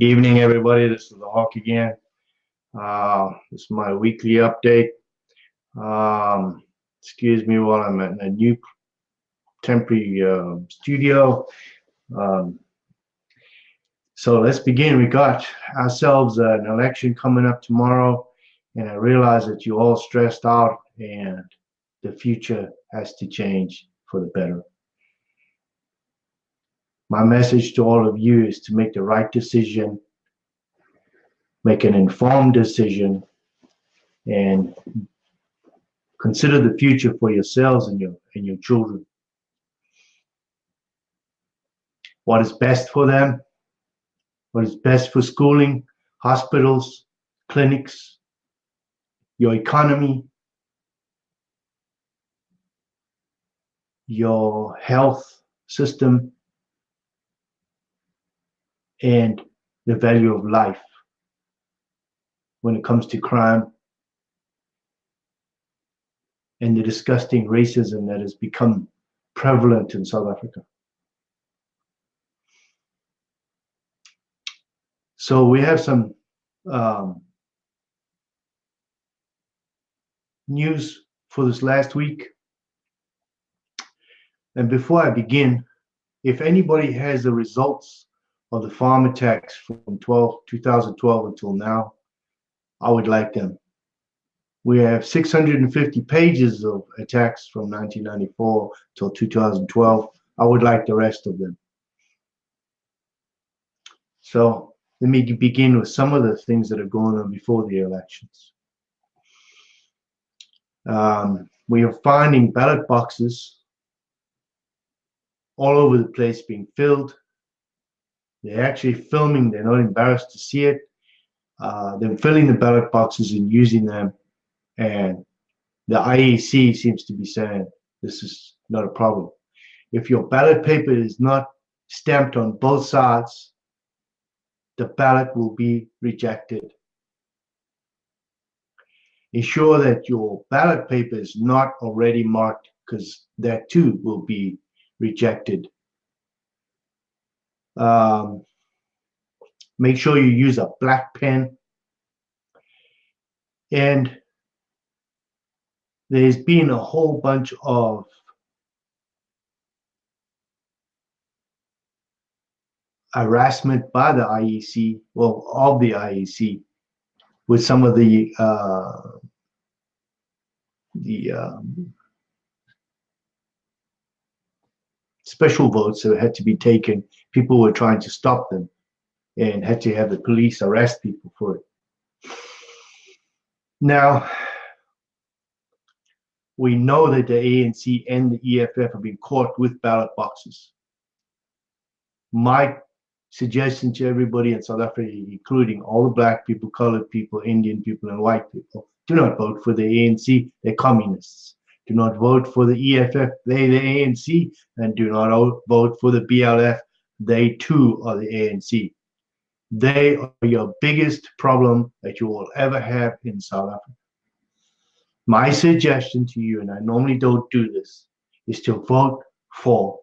Evening, everybody. This is the Hawk again. This is my weekly update. Excuse me while I'm in a new temporary studio. Um, so let's begin. We got ourselves an election coming up tomorrow, and I realize that you're all stressed out, and the future has to change for the better. My message to all of you is to make the right decision, make an informed decision, and consider the future for yourselves and your children. What is best for them, what is best for schooling, hospitals, clinics, your economy, your health system, and the value of life when it comes to crime and the disgusting racism that has become prevalent in South Africa. So we have some news for this last week. And before I begin, if anybody has the results of the farm attacks from 2012 until now, I would like them. We have 650 pages of attacks from 1994 till 2012. I would like the rest of them. So let me begin with some of the things that are going on before the elections. We are finding ballot boxes all over the place being filled. They're actually filming, they're not embarrassed to see it. They're filling the ballot boxes and using them, and the IEC seems to be saying this is not a problem. If your ballot paper is not stamped on both sides, the ballot will be rejected. Ensure that your ballot paper is not already marked, because that too will be rejected. Make sure you use a black pen. And there's been a whole bunch of harassment by the IEC, well, of the IEC, with some of the special votes that had to be taken. People were trying to stop them and had to have the police arrest people for it. Now, we know that the ANC and the EFF have been caught with ballot boxes. My suggestion to everybody in South Africa, including all the black people, colored people, Indian people, and white people, do not vote for the ANC. They're communists. Do not vote for the EFF. They're the ANC. And do not vote for the BLF. They too are the ANC. They are your biggest problem that you will ever have in South Africa. My suggestion to you, and I normally don't do this, is to vote for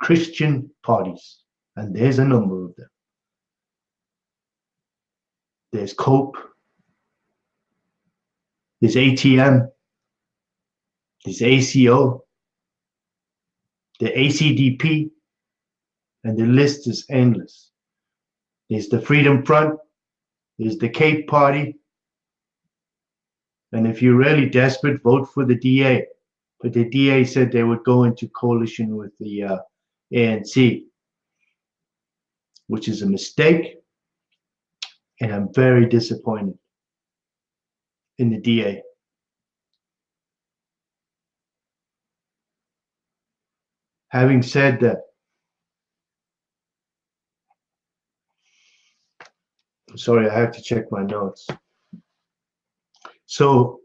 Christian parties. And there's a number of them. There's COPE, there's ATM, there's ACO, the ACDP, and the list is endless. There's the Freedom Front, there's the Cape Party, and if you're really desperate, vote for the DA. But the DA said they would go into coalition with the ANC, which is a mistake, and I'm very disappointed in the DA. Having said that, sorry, I have to check my notes. So,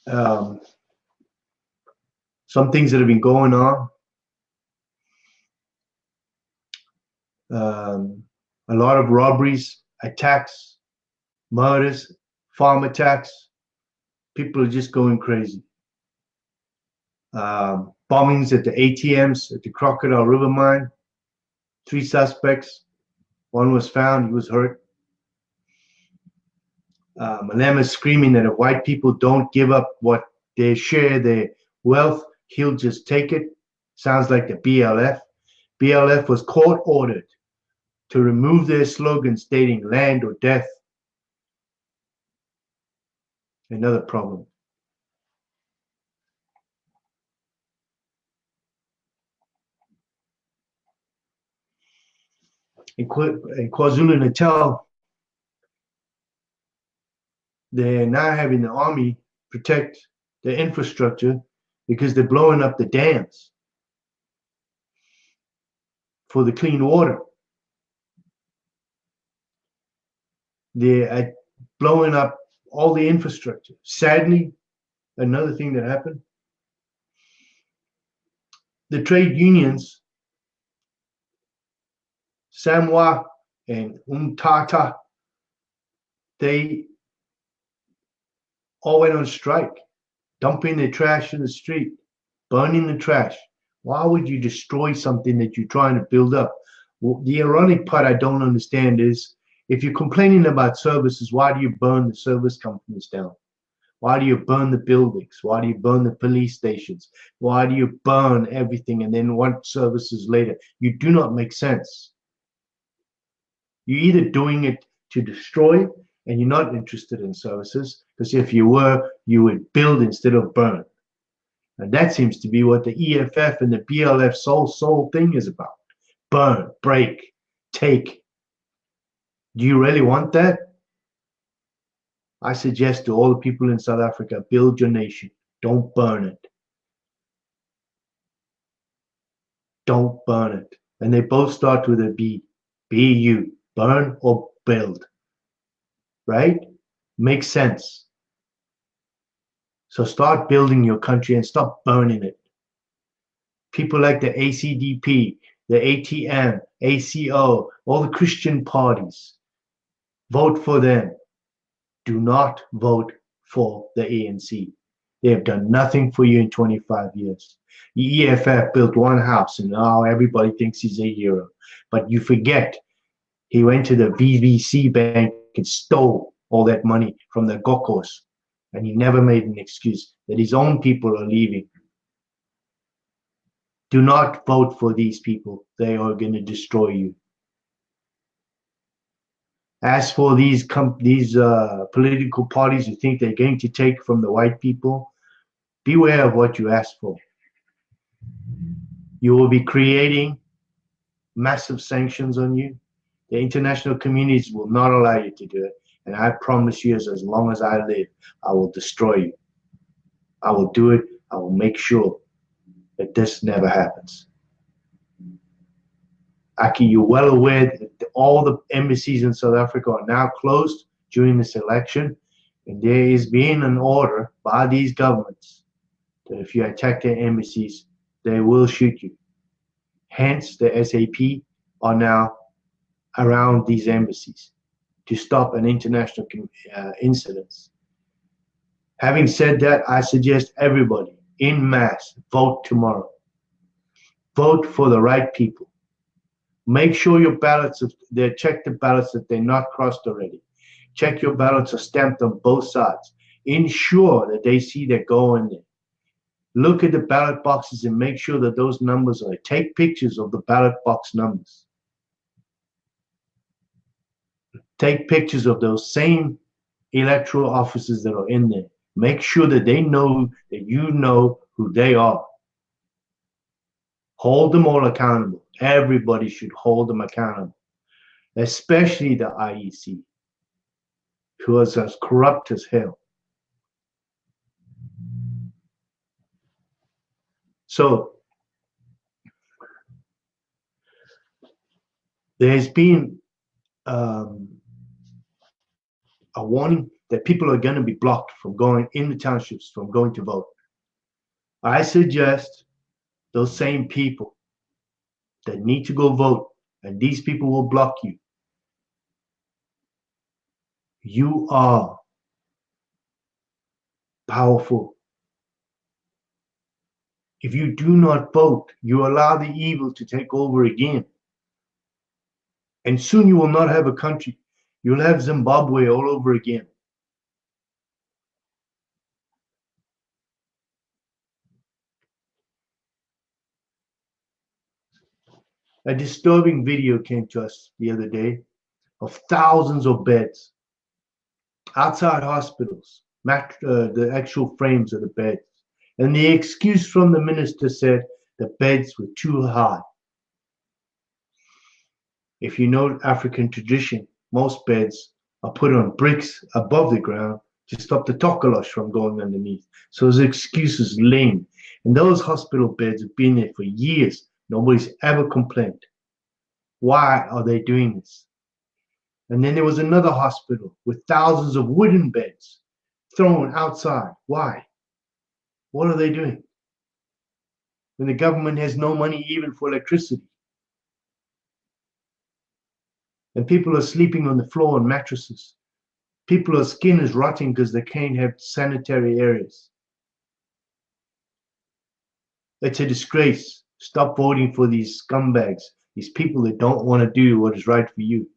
some things that have been going on. A lot of robberies, attacks, murders, farm attacks. People are just going crazy. Bombings at the ATMs at the Crocodile River mine. 3 suspects. One was found, he was hurt. Malema is screaming that if white people don't give up what they share, their wealth, he'll just take it. Sounds like the BLF. BLF was court ordered to remove their slogan stating land or death. Another problem. In KwaZulu-Natal, they're now having the army protect the infrastructure because they're blowing up the dams for the clean water. They're blowing up all the infrastructure. Sadly, another thing that happened, the trade unions, SAMWA and UMTATA, they all went on strike, dumping their trash in the street, burning the trash. Why would you destroy something that you're trying to build up? Well, the ironic part I don't understand is if you're complaining about services, why do you burn the service companies down? Why do you burn the buildings? Why do you burn the police stations? Why do you burn everything and then want services later? You do not make sense. You're either doing it to destroy and you're not interested in services, because if you were, you would build instead of burn. And that seems to be what the EFF and the BLF sole thing is about. Burn, break, take. Do you really want that? I suggest to all the people in South Africa, build your nation. Don't burn it. Don't burn it. And they both start with a B. B-U. Burn or build. Right? Makes sense. So start building your country and stop burning it. People like the ACDP, the ATM, ACO, all the Christian parties, vote for them. Do not vote for the ANC. They have done nothing for you in 25 years. The EFF built one house and now everybody thinks he's a hero. But you forget, he went to the VVC bank and stole all that money from the Gokos. And he never made an excuse that his own people are leaving. Do not vote for these people. They are going to destroy you. As for these political parties who think they're going to take from the white people, beware of what you ask for. You will be creating massive sanctions on you. The international communities will not allow you to do it. And I promise you, as long as I live, I will destroy you. I will do it. I will make sure that this never happens. Aki, you're well aware that all the embassies in South Africa are now closed during this election, and there is being an order by these governments that if you attack their embassies, they will shoot you. Hence, the SAP are now around these embassies to stop an international incidents. Having said that, I suggest everybody in mass vote tomorrow. Vote for the right people. Make sure your ballots, check the ballots that they're not crossed already. Check your ballots are stamped on both sides. Ensure that they see they're going there. Look at the ballot boxes and make sure that those numbers are. Take pictures of the ballot box numbers. Take pictures of those same electoral officers that are in there. Make sure that they know that you know who they are. Hold them all accountable. Everybody should hold them accountable, especially the IEC, who is as corrupt as hell. So there's been a warning that people are going to be blocked from going in the townships, from going to vote. I suggest those same people that need to go vote, and these people will block you. You are powerful. If you do not vote, you allow the evil to take over again. And soon you will not have a country. You'll have Zimbabwe all over again. A disturbing video came to us the other day of thousands of beds outside hospitals, the actual frames of the beds. And the excuse from the minister said the beds were too high. If you know African tradition, most beds are put on bricks above the ground to stop the tokolos from going underneath. So his excuse is lame. And those hospital beds have been there for years. Nobody's ever complained. Why are they doing this? And then there was another hospital with thousands of wooden beds thrown outside. Why? What are they doing? When the government has no money even for electricity. And people are sleeping on the floor on mattresses. People's skin is rotting because they can't have sanitary areas. It's a disgrace. Stop voting for these scumbags, these people that don't want to do what is right for you.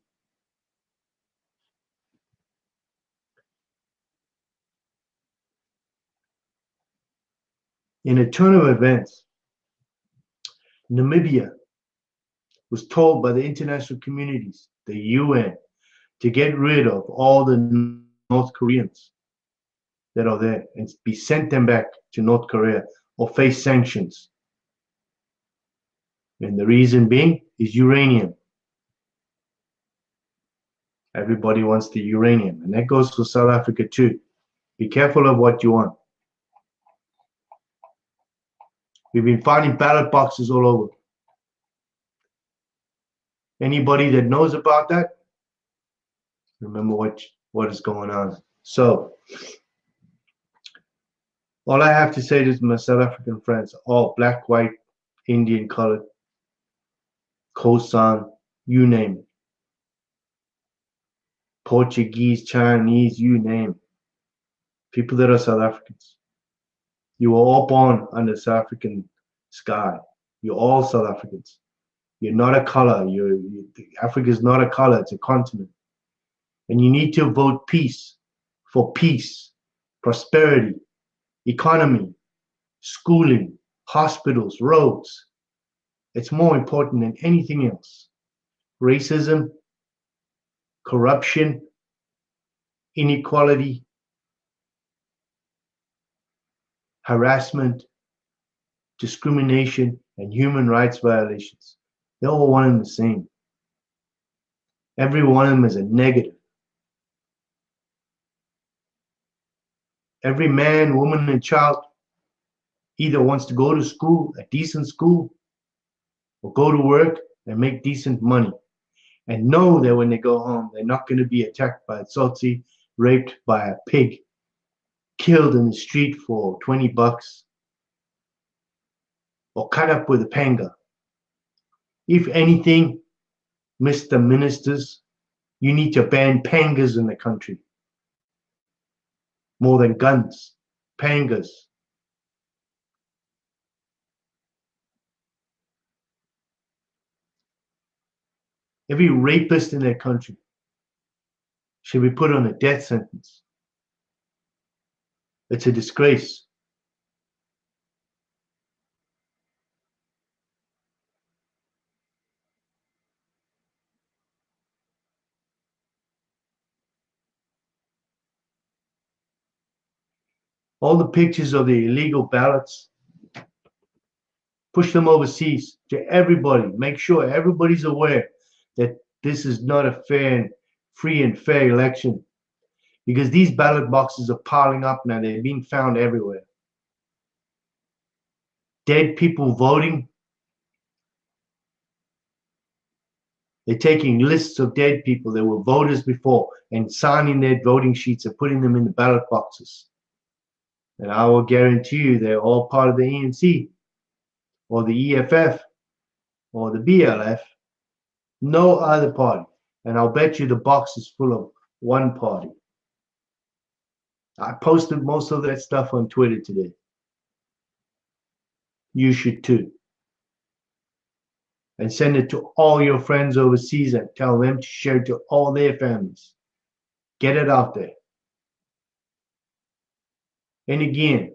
In a turn of events, Namibia was told by the international communities, the UN, to get rid of all the North Koreans that are there and be sent them back to North Korea or face sanctions. And the reason being is uranium. Everybody wants the uranium, and that goes for South Africa too. Be careful of what you want. We've been finding ballot boxes all over. Anybody that knows about that, remember what is going on. So, all I have to say to my South African friends, all black, white, Indian, colored, Khoisan, you name it. Portuguese, Chinese, you name it. People that are South Africans. You were all born under South African sky. You're all South Africans. You're not a color. Africa is not a color, it's a continent. And you need to vote peace, for peace, prosperity, economy, schooling, hospitals, roads. It's more important than anything else. Racism, corruption, inequality, harassment, discrimination, and human rights violations. They're all one and the same. Every one of them is a negative. Every man, woman, and child either wants to go to school, a decent school, or go to work and make decent money. And know that when they go home, they're not going to be attacked by a Tsotsi, raped by a pig, killed in the street for 20 bucks, or cut up with a panga. If anything, Mr. Ministers, you need to ban pangas in the country. More than guns, pangas. Every rapist in that country should be put on a death sentence. It's a disgrace. All the pictures of the illegal ballots, push them overseas to everybody. Make sure everybody's aware that this is not a free and fair election, because these ballot boxes are piling up now. They're being found everywhere. Dead people voting. They're taking lists of dead people that were voters before and signing their voting sheets and putting them in the ballot boxes. And I will guarantee you they're all part of the ANC or the EFF or the BLF. No other party. And I'll bet you the box is full of one party. I posted most of that stuff on Twitter today. You should too. and send it to all your friends overseas and tell them to share it to all their families. Get it out there. And again,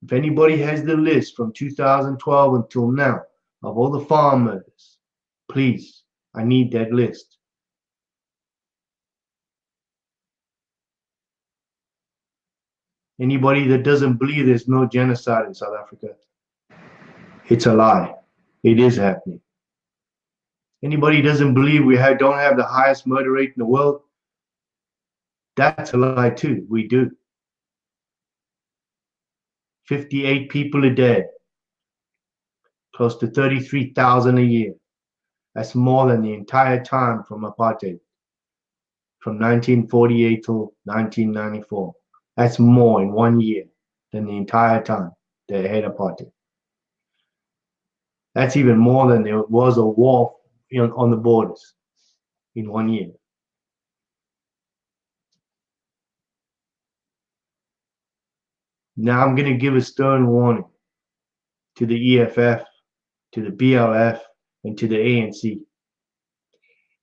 if anybody has the list from 2012 until now of all the farm murders, please, I need that list. Anybody that doesn't believe there's no genocide in South Africa, it's a lie. It is happening. Anybody doesn't believe we don't have the highest murder rate in the world, that's a lie too. We do. 58 people a day, close to 33,000 a year. That's more than the entire time from apartheid, from 1948 till 1994. That's more in 1 year than the entire time they had apartheid. That's even more than there was a war on the borders in 1 year. Now I'm going to give a stern warning to the EFF, to the BLF, and to the ANC.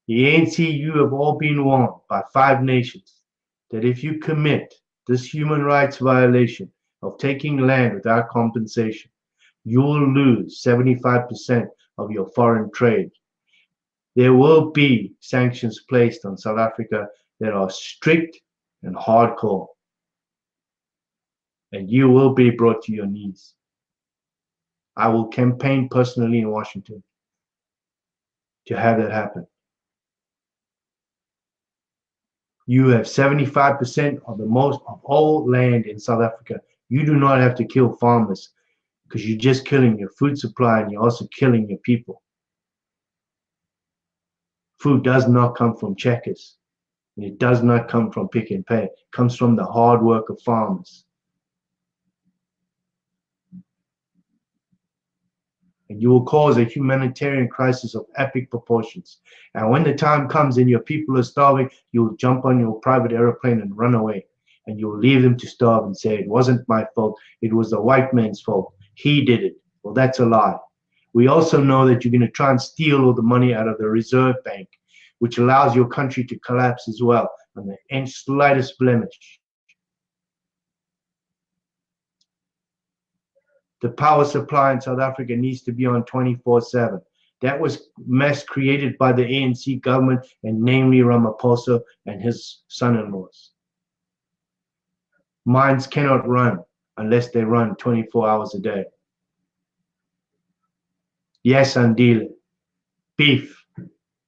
The ANC, you have all been warned by 5 nations that if you commit this human rights violation of taking land without compensation, you will lose 75% of your foreign trade. There will be sanctions placed on South Africa that are strict and hardcore. And you will be brought to your knees. I will campaign personally in Washington to have that happen. You have 75% of all land in South Africa. You do not have to kill farmers because you're just killing your food supply and you're also killing your people. Food does not come from Checkers. And it does not come from Pick n Pay. It comes from the hard work of farmers. And you will cause a humanitarian crisis of epic proportions. And when the time comes and your people are starving, you'll jump on your private airplane and run away. And you'll leave them to starve and say, it wasn't my fault. It was the white man's fault. He did it. Well, that's a lie. We also know that you're going to try and steal all the money out of the Reserve Bank, which allows your country to collapse as well on the slightest blemish. The power supply in South Africa needs to be on 24/7. That was mess created by the ANC government, and namely Ramaphosa and his son-in-laws. Mines cannot run unless they run 24 hours a day. Yes, Andile, beef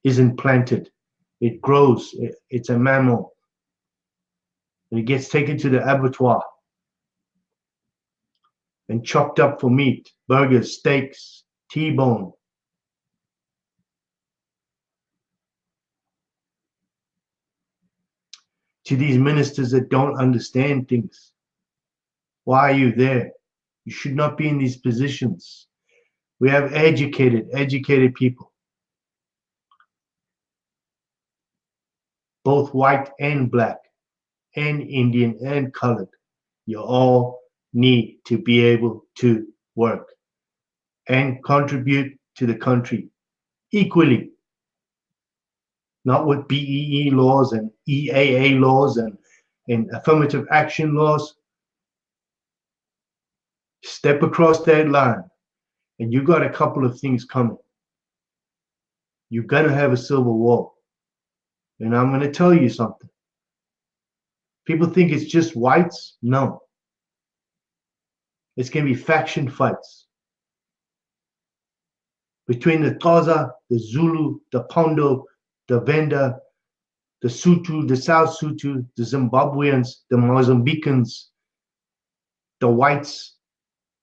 isn't planted. It grows. It's a mammal. And it gets taken to the abattoir and chopped up for meat, burgers, steaks, T-bone. To these ministers that don't understand things, why are you there? You should not be in these positions. We have educated people, both white and black, and Indian and colored. You all need to be able to work and contribute to the country equally, not with BEE laws and EAA laws and affirmative action laws. Step across that line and you got a couple of things coming. You're going to have a civil war. And I'm going to tell you something. People think it's just whites. No. It's going to be faction fights between the Xhosa, the Zulu, the Pondo, the Venda, the Sotho, the South Sotho, the Zimbabweans, the Mozambicans, the whites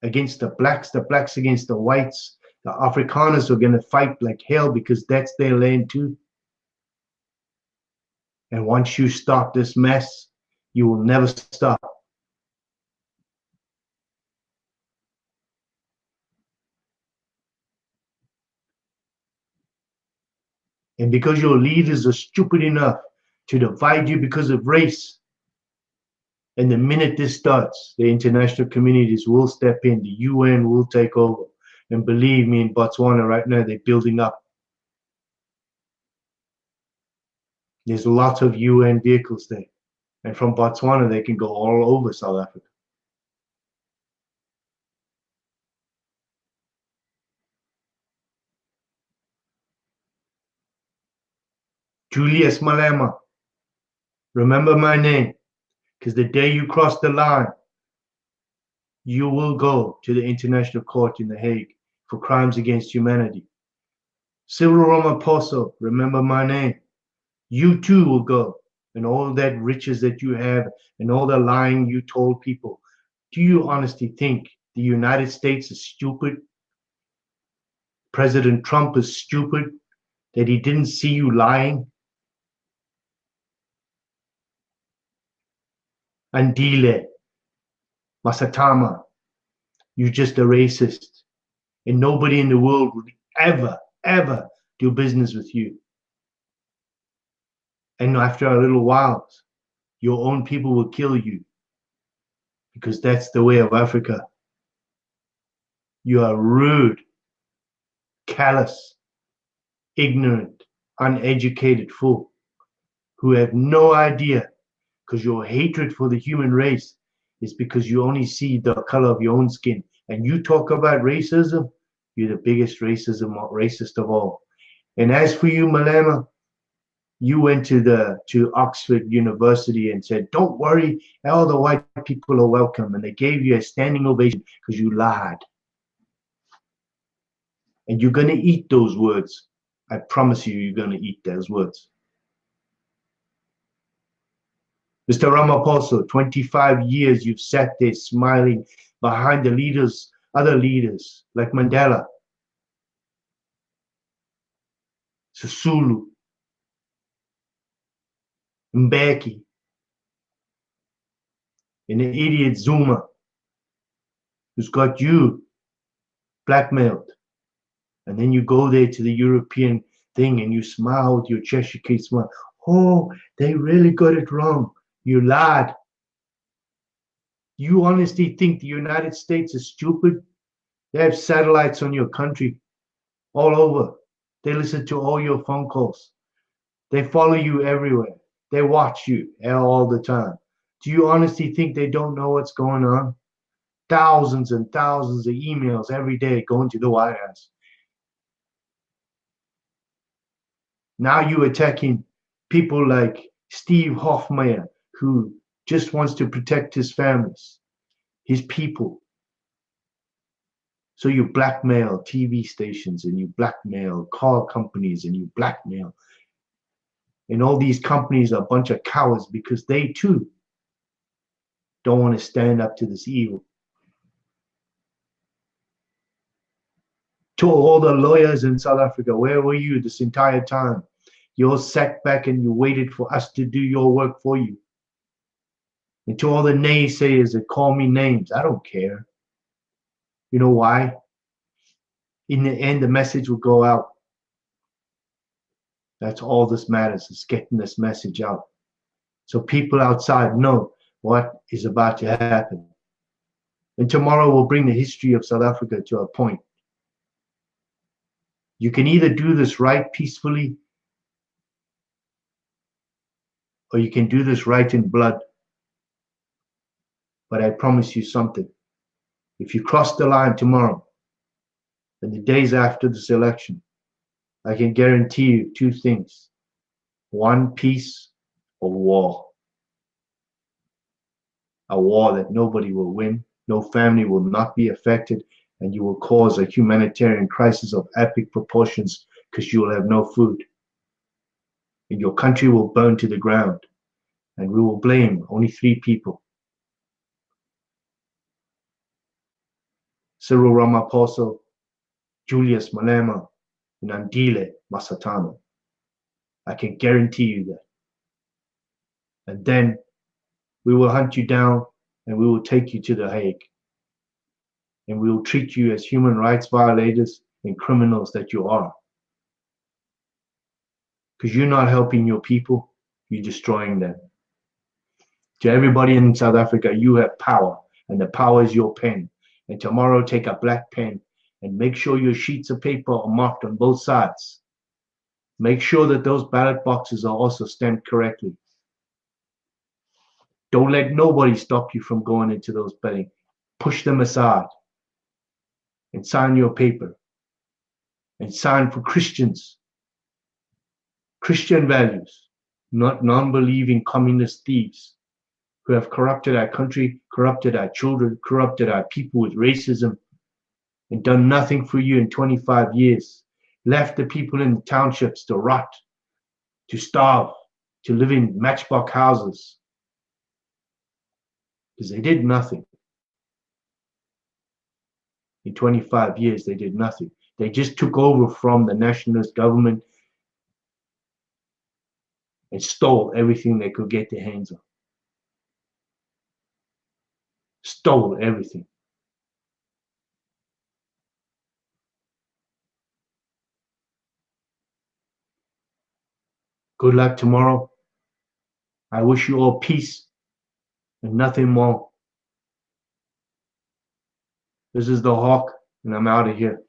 against the blacks against the whites. The Afrikaners are going to fight like hell because that's their land too. And once you start this mess, you will never stop. And because your leaders are stupid enough to divide you because of race, and the minute this starts, the international communities will step in, the UN will take over. And believe me, in Botswana right now, they're building up. There's lots of UN vehicles there. And from Botswana, they can go all over South Africa. Julius Malema, remember my name, because the day you cross the line, you will go to the International Court in The Hague for crimes against humanity. Cyril Ramaphosa, remember my name. You too will go, and all that riches that you have and all the lying you told people. Do you honestly think the United States is stupid? President Trump is stupid that he didn't see you lying? Andile, Masatama, you're just a racist, and nobody in the world would ever do business with you. And after a little while, your own people will kill you, because that's the way of Africa. You are rude, callous, ignorant, uneducated fool who have no idea, because your hatred for the human race is because you only see the color of your own skin. And you talk about racism, you're the biggest racist of all. And as for you, Malema, you went to Oxford University and said, don't worry, all the white people are welcome. And they gave you a standing ovation because you lied. And you're going to eat those words. I promise you, you're going to eat those words. Mr. Ramaphosa, 25 years you've sat there smiling behind the leaders, other leaders like Mandela, Sisulu, Mbeki, and the idiot Zuma, who's got you blackmailed. And then you go there to the European thing and you smile with your Cheshire Cat smile. Oh, they really got it wrong. You lied. You honestly think the United States is stupid? They have satellites on your country all over. They listen to all your phone calls. They follow you everywhere. They watch you all the time. Do you honestly think they don't know what's going on? Thousands and thousands of emails every day going to the White House. Now you're attacking people like Steve Hofmeyr, who just wants to protect his families, his people. So you blackmail TV stations and you blackmail car companies and you blackmail. And all these companies are a bunch of cowards because they too don't want to stand up to this evil. To all the lawyers in South Africa, where were you this entire time? You all sat back and you waited for us to do your work for you. And to all the naysayers that call me names, I don't care. You know why? In the end, the message will go out. That's all this matters, is getting this message out. So people outside know what is about to happen. And tomorrow we'll bring the history of South Africa to a point. You can either do this right peacefully, or you can do this right in blood. But I promise you something. If you cross the line tomorrow and the days after this election, I can guarantee you two things. One, peace, or war. A war that nobody will win, no family will not be affected, and you will cause a humanitarian crisis of epic proportions because you will have no food. And your country will burn to the ground, and we will blame only 3 people. Cyril Ramaphosa, Julius Malema, and Andile Masatama. I can guarantee you that. And then we will hunt you down and we will take you to The Hague. And we will treat you as human rights violators and criminals that you are. Because you're not helping your people, you're destroying them. To everybody in South Africa, you have power, and the power is your pen. And tomorrow, take a black pen and make sure your sheets of paper are marked on both sides. Make sure that those ballot boxes are also stamped correctly. Don't let nobody stop you from going into those buildings. Push them aside and sign your paper. And sign for Christians, Christian values, not non-believing communist thieves who have corrupted our country, corrupted our children, corrupted our people with racism, and done nothing for you in 25 years. Left the people in the townships to rot, to starve, to live in matchbox houses. Because they did nothing. In 25 years, they did nothing. They just took over from the nationalist government and stole everything they could get their hands on. Stole everything. Good luck tomorrow. I wish you all peace and nothing more. This is the Hawk, and I'm out of here.